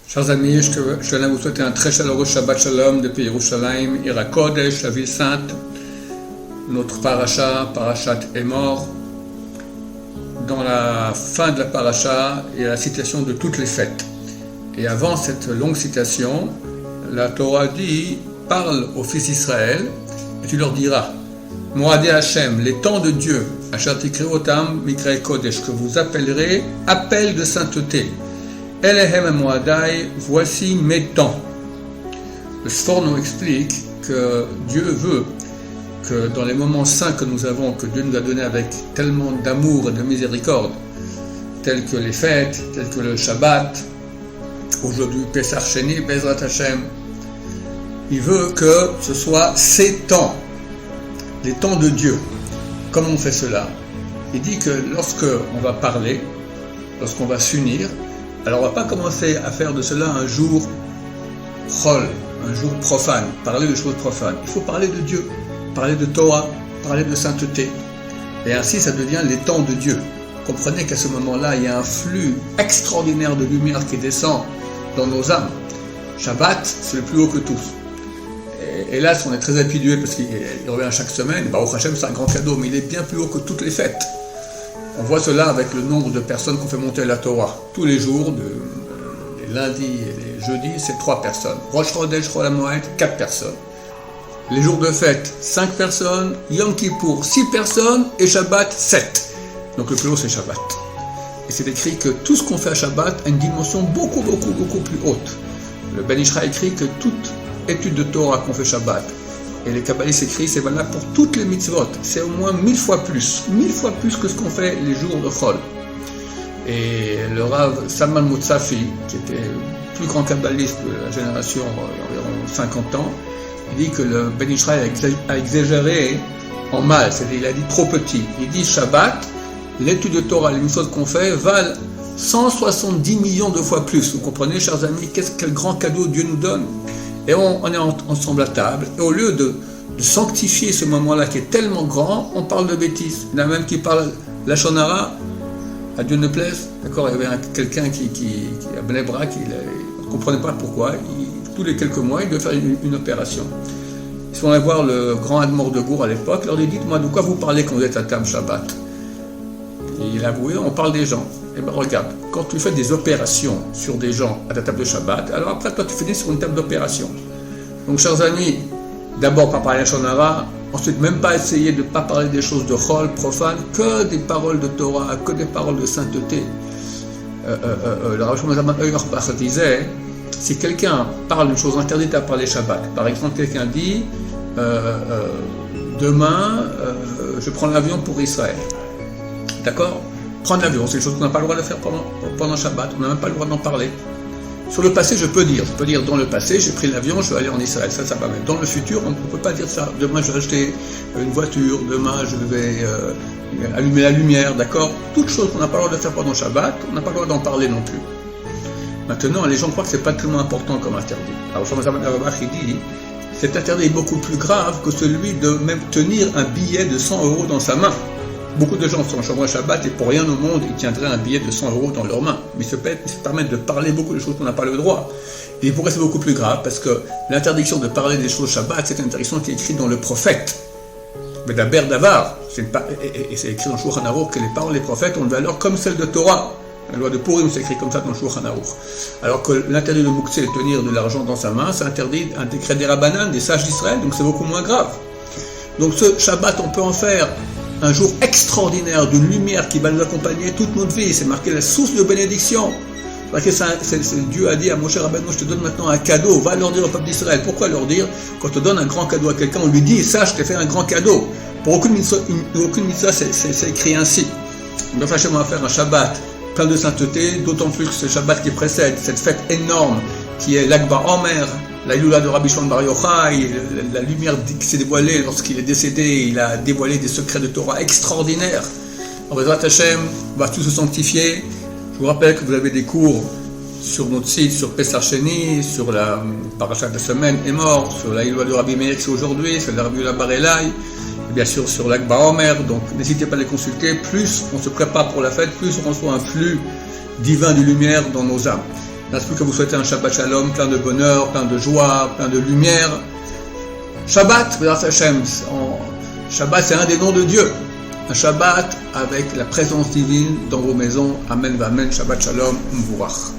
Chers amis, je viens vous souhaiter un très chaleureux Shabbat Shalom depuis Yerushalayim, Ira Kodesh, la ville sainte. Notre parasha, Parashat Emor. Dans la fin de la parasha, il y a la citation de toutes les fêtes. Et avant cette longue citation, la Torah dit, parle aux fils d'Israël, et tu leur diras, Moadé Hashem, les temps de Dieu, Asher Tikreotam Mikra Kodesh, que vous appellerez appel de sainteté. Elehem Moadai, voici mes temps. Le Sfor nous explique que Dieu veut que dans les moments saints que nous avons, que Dieu nous a donné avec tellement d'amour et de miséricorde, tels que les fêtes, tels que le Shabbat, aujourd'hui Pesach Sheni, Bezrat Hashem, il veut que ce soit ces temps, les temps de Dieu. Comment on fait cela? Il dit que lorsque on va parler, lorsqu'on va s'unir, alors on ne va pas commencer à faire de cela un jour chol, un jour profane, parler de choses profanes. Il faut parler de Dieu, parler de Torah, parler de sainteté. Et ainsi ça devient les temps de Dieu. Comprenez qu'à ce moment-là, il y a un flux extraordinaire de lumière qui descend dans nos âmes. Shabbat, c'est le plus haut que tous. Et hélas, on est très habitué parce qu'il revient chaque semaine. Baruch Hashem, c'est un grand cadeau, mais il est bien plus haut que toutes les fêtes. On voit cela avec le nombre de personnes qu'on fait monter la Torah. Tous les jours, les lundis et les jeudis, c'est 3 personnes. Rosh Chodesh, Chol HaMoed, 4 personnes. Les jours de fête, 5 personnes. Yom Kippour, 6 personnes. Et Shabbat, 7. Donc le plus haut, c'est Shabbat. Et c'est écrit que tout ce qu'on fait à Shabbat a une dimension beaucoup plus haute. Le Ben Ish Chai écrit que toute étude de Torah qu'on fait Shabbat, et les kabbalistes écrivent, c'est valable pour toutes les mitzvot. C'est au moins 1000 fois plus que ce qu'on fait les jours de Chol. Et le Rav Salman Moutsafi, qui était le plus grand kabbaliste de la génération, environ 50 ans, il dit que le Ben Ish Chai a exagéré en mal, c'est-à-dire il a dit trop petit. Il dit Shabbat, l'étude de Torah, les mitzvot qu'on fait, valent 170 millions de fois plus. Vous comprenez, chers amis, quel grand cadeau Dieu nous donne. Et on est ensemble à table, et au lieu de sanctifier ce moment-là qui est tellement grand, on parle de bêtises. Il y en a même qui parlent Lachon Hara, à Dieu ne plaise. D'accord, il y avait quelqu'un qui à Bnei Brak, il ne comprenait pas pourquoi, tous les quelques mois, il devait faire une opération. Ils sont allés voir le grand Admor de Gour à l'époque, il leur dit, dites-moi, de quoi vous parlez quand vous êtes à table Shabbat? Et il a avoué, on parle des gens. Eh bien regarde, quand tu fais des opérations sur des gens à ta table de Shabbat, alors après toi tu finis sur une table d'opération. Donc chers amis, d'abord pas parler Lachon Hara, ensuite même pas essayer de ne pas parler des choses de chol, profanes, que des paroles de Torah, que des paroles de sainteté. Le Rav Shlomo Zalman Auerbach disait, si quelqu'un parle d'une chose interdite à parler Shabbat, par exemple quelqu'un dit, demain je prends l'avion pour Israël. D'accord? Prendre l'avion, c'est une chose qu'on n'a pas le droit de faire pendant Shabbat, on n'a même pas le droit d'en parler. Sur le passé, je peux dire dans le passé, j'ai pris l'avion, je vais aller en Israël, ça va. Mais dans le futur, on ne peut pas dire ça. Demain, je vais acheter une voiture, demain, je vais allumer la lumière, d'accord? Toutes choses qu'on n'a pas le droit de faire pendant Shabbat, on n'a pas le droit d'en parler non plus. Maintenant, les gens croient que ce n'est pas tellement important comme interdit. Alors, il dit, cet interdit est beaucoup plus grave que celui de même tenir un billet de 100 € dans sa main. Beaucoup de gens sont en Shomer Shabbat et pour rien au monde, ils tiendraient un billet de 100 € dans leurs mains. Mais ils se permettent de parler beaucoup de choses qu'on n'a pas le droit. Et pourquoi c'est beaucoup plus grave? Parce que l'interdiction de parler des choses Shabbat, c'est une interdiction qui est écrite dans le prophète. Medaber Davar, et c'est écrit dans le Shulchan Aruch que les paroles des prophètes ont une valeur comme celle de Torah. La loi de Purim, c'est écrit comme ça dans le Shulchan Aruch. Alors que l'interdit de Mouksé de tenir de l'argent dans sa main, c'est interdit un décret des Rabbanan, des sages d'Israël, donc c'est beaucoup moins grave. Donc ce Shabbat, on peut en faire un jour extraordinaire d'une lumière qui va nous accompagner toute notre vie. C'est marqué la source de bénédiction. Parce que Dieu a dit à Moshe Rabbeinu, je te donne maintenant un cadeau, va leur dire au peuple d'Israël. Pourquoi leur dire? Quand on donne un grand cadeau à quelqu'un, on lui dit, ça, je t'ai fait un grand cadeau. Pour aucune mitzvah, c'est écrit ainsi. Donc, on va faire un Shabbat plein de sainteté, d'autant plus que ce Shabbat qui précède, cette fête énorme qui est l'Akba Omer, la Iloula de Rabbi Shimon Bar Yochai, la lumière qui s'est dévoilée lorsqu'il est décédé, il a dévoilé des secrets de Torah extraordinaires. En Bezrat Hashem, on va tout se sanctifier. Je vous rappelle que vous avez des cours sur notre site, sur Pesach Sheni, sur la parasha de la semaine Emor, sur la Iloula de Rabbi Meir qui c'est aujourd'hui, sur la Rabbi Yehuda Bar Elai, et bien sûr sur l'Akba Omer. Donc n'hésitez pas à les consulter. Plus on se prépare pour la fête, plus on reçoit un flux divin de lumière dans nos âmes. Il ne reste plus qu'à vous souhaiter un Shabbat Shalom, plein de bonheur, plein de joie, plein de lumière. Shabbat, B'ezrat Hashem, Shabbat c'est un des noms de Dieu. Un Shabbat avec la présence divine dans vos maisons. Amen, Amen, Shabbat Shalom, Mvourach.